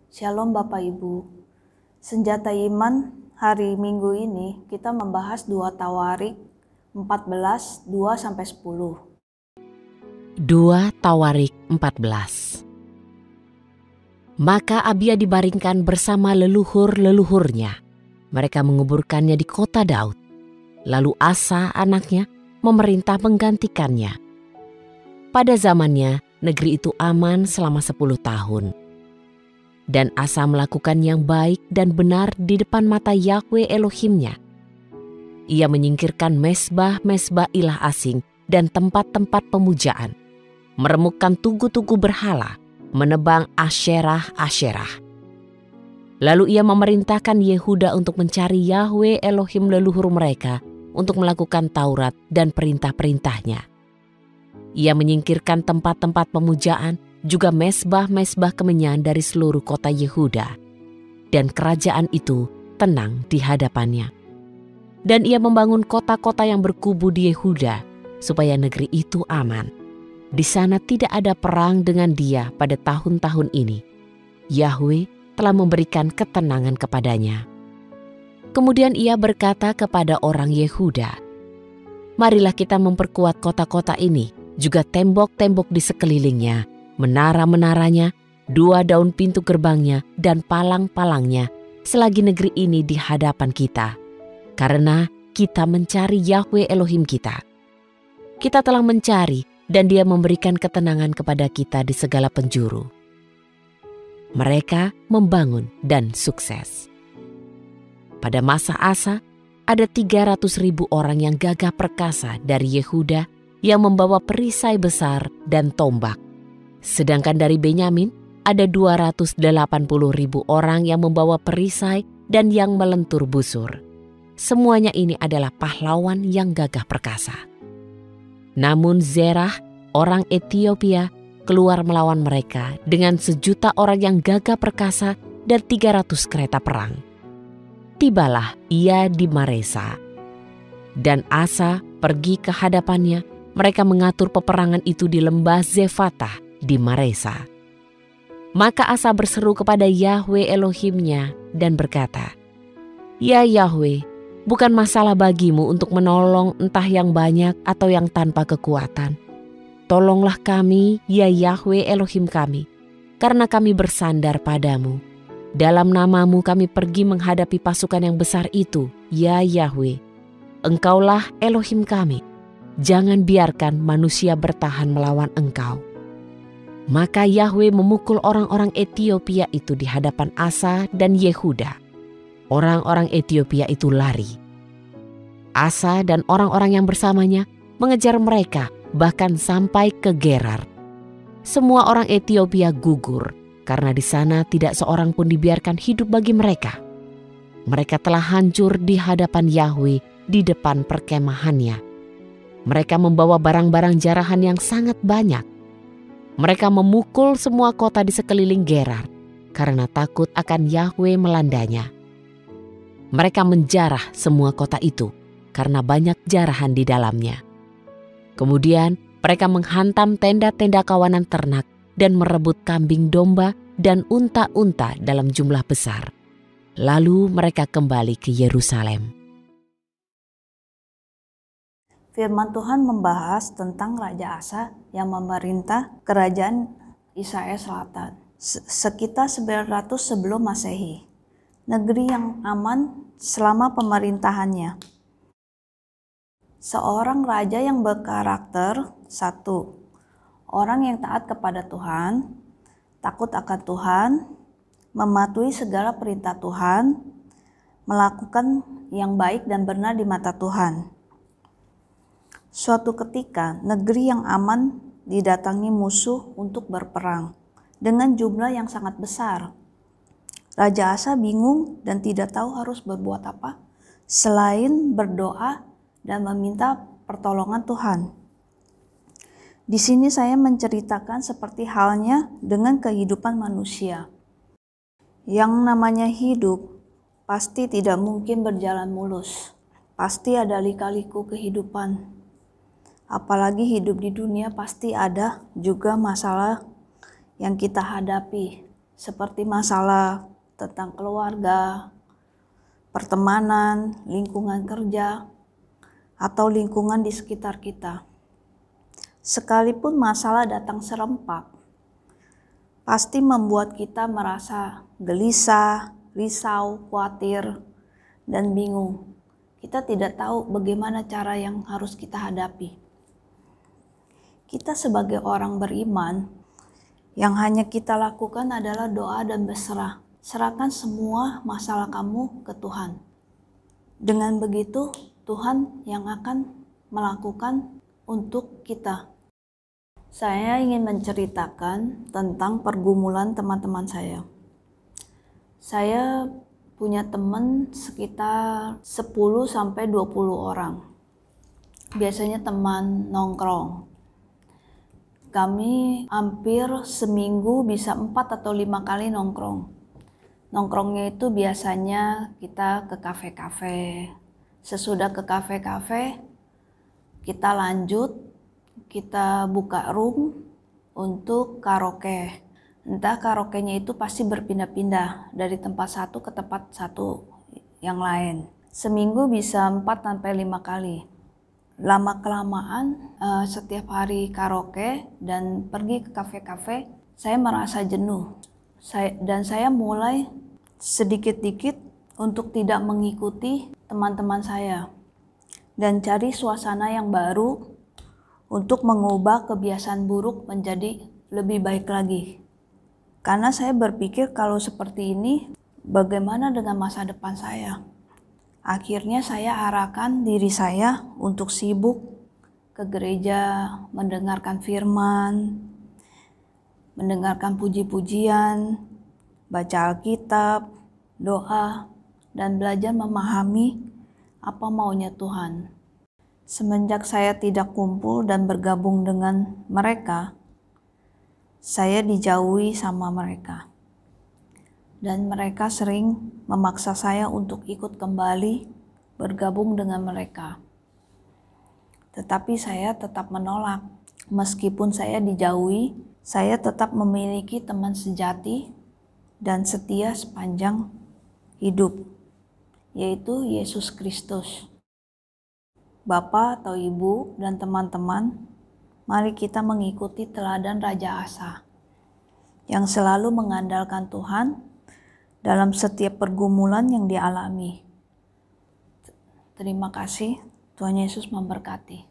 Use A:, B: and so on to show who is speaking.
A: Shalom Bapak Ibu. Senjata iman hari Minggu ini kita membahas 2 Tawarik 14, 2-10.
B: 2 Tawarik 14. Maka Abia dibaringkan bersama leluhur-leluhurnya. Mereka menguburkannya di kota Daud. Lalu Asa anaknya memerintah menggantikannya. Pada zamannya negeri itu aman selama 10 tahun. Dan Asa melakukan yang baik dan benar di depan mata Yahwe Elohimnya. Ia menyingkirkan mesbah-mesbah ilah asing dan tempat-tempat pemujaan, meremukkan tugu-tugu berhala, menebang asyerah-asyerah. Lalu ia memerintahkan Yehuda untuk mencari Yahwe Elohim leluhur mereka untuk melakukan Taurat dan perintah-perintahnya. Ia menyingkirkan tempat-tempat pemujaan, juga mesbah-mesbah kemenyan dari seluruh kota Yehuda. Dan kerajaan itu tenang di hadapannya. Dan ia membangun kota-kota yang berkubu di Yehuda, supaya negeri itu aman. Di sana tidak ada perang dengan dia pada tahun-tahun ini. Yahwe telah memberikan ketenangan kepadanya. Kemudian ia berkata kepada orang Yehuda, "Marilah kita memperkuat kota-kota ini, juga tembok-tembok di sekelilingnya, menara-menaranya, 2 daun pintu gerbangnya, dan palang-palangnya, selagi negeri ini di hadapan kita. Karena kita mencari Yahwe Elohim kita. Kita telah mencari, dan dia memberikan ketenangan kepada kita di segala penjuru." Mereka membangun dan sukses. Pada masa Asa, ada 300.000 orang yang gagah perkasa dari Yehuda yang membawa perisai besar dan tombak. Sedangkan dari Benyamin ada 280.000 orang yang membawa perisai dan yang melentur busur. Semuanya ini adalah pahlawan yang gagah perkasa. Namun Zerah, orang Etiopia, keluar melawan mereka dengan 1.000.000 orang yang gagah perkasa dan 300 kereta perang. Tibalah ia di Maresa. Dan Asa pergi ke hadapannya. Mereka mengatur peperangan itu di lembah Zefatah di Maresa. Maka Asa berseru kepada Yahwe Elohimnya dan berkata, "Ya Yahwe, bukan masalah bagimu untuk menolong entah yang banyak atau yang tanpa kekuatan. Tolonglah kami, ya Yahwe Elohim kami, karena kami bersandar padamu. Dalam namamu kami pergi menghadapi pasukan yang besar itu, ya Yahwe. Engkaulah Elohim kami. Jangan biarkan manusia bertahan melawan Engkau." Maka Yahwe memukul orang-orang Etiopia itu di hadapan Asa dan Yehuda. Orang-orang Etiopia itu lari. Asa dan orang-orang yang bersamanya mengejar mereka bahkan sampai ke Gerar. Semua orang Etiopia gugur karena di sana tidak seorang pun dibiarkan hidup bagi mereka. Mereka telah hancur di hadapan Yahwe di depan perkemahannya. Mereka membawa barang-barang jarahan yang sangat banyak. Mereka memukul semua kota di sekeliling Gerar karena takut akan Yahwe melandanya. Mereka menjarah semua kota itu karena banyak jarahan di dalamnya. Kemudian mereka menghantam tenda-tenda kawanan ternak dan merebut kambing domba dan unta-unta dalam jumlah besar. Lalu mereka kembali ke Yerusalem.
A: Firman Tuhan membahas tentang Raja Asa yang memerintah kerajaan Israel Selatan sekitar 900 sebelum Masehi. Negeri yang aman selama pemerintahannya. Seorang raja yang berkarakter 1. Orang yang taat kepada Tuhan, takut akan Tuhan, mematuhi segala perintah Tuhan, melakukan yang baik dan benar di mata Tuhan. Suatu ketika, negeri yang aman didatangi musuh untuk berperang dengan jumlah yang sangat besar. Raja Asa bingung dan tidak tahu harus berbuat apa selain berdoa dan meminta pertolongan Tuhan. Di sini saya menceritakan seperti halnya dengan kehidupan manusia. Yang namanya hidup pasti tidak mungkin berjalan mulus. Pasti ada lika-liku kehidupan. Apalagi hidup di dunia pasti ada juga masalah yang kita hadapi seperti masalah tentang keluarga, pertemanan, lingkungan kerja, atau lingkungan di sekitar kita. Sekalipun masalah datang serempak, pasti membuat kita merasa gelisah, risau, khawatir, dan bingung. Kita tidak tahu bagaimana cara yang harus kita hadapi. Kita sebagai orang beriman, yang hanya kita lakukan adalah doa dan berserah. Serahkan semua masalah kamu ke Tuhan. Dengan begitu, Tuhan yang akan melakukan untuk kita. Saya ingin menceritakan tentang pergumulan teman-teman saya. Saya punya teman sekitar 10-20 orang. Biasanya teman nongkrong. Kami hampir seminggu bisa 4 atau 5 kali nongkrong. Nongkrongnya itu biasanya kita ke kafe-kafe. Sesudah ke kafe-kafe, kita lanjut, kita buka room untuk karaoke. Entah karaoke-nya itu pasti berpindah-pindah dari tempat satu ke tempat satu yang lain. Seminggu bisa 4-5 kali. Lama-kelamaan setiap hari karaoke dan pergi ke kafe-kafe, saya merasa jenuh. Dan saya mulai sedikit-sedikit untuk tidak mengikuti teman-teman saya dan cari suasana yang baru untuk mengubah kebiasaan buruk menjadi lebih baik lagi. Karena saya berpikir kalau seperti ini, bagaimana dengan masa depan saya? Akhirnya saya arahkan diri saya untuk sibuk ke gereja, mendengarkan firman, mendengarkan puji-pujian, baca Alkitab, doa, dan belajar memahami apa maunya Tuhan. Semenjak saya tidak kumpul dan bergabung dengan mereka, saya dijauhi sama mereka. Dan mereka sering memaksa saya untuk ikut kembali bergabung dengan mereka. Tetapi saya tetap menolak. Meskipun saya dijauhi, saya tetap memiliki teman sejati dan setia sepanjang hidup, yaitu Yesus Kristus. Bapak atau Ibu dan teman-teman, mari kita mengikuti teladan Raja Asa yang selalu mengandalkan Tuhan dalam setiap pergumulan yang dialami. Terima kasih, Tuhan Yesus memberkati.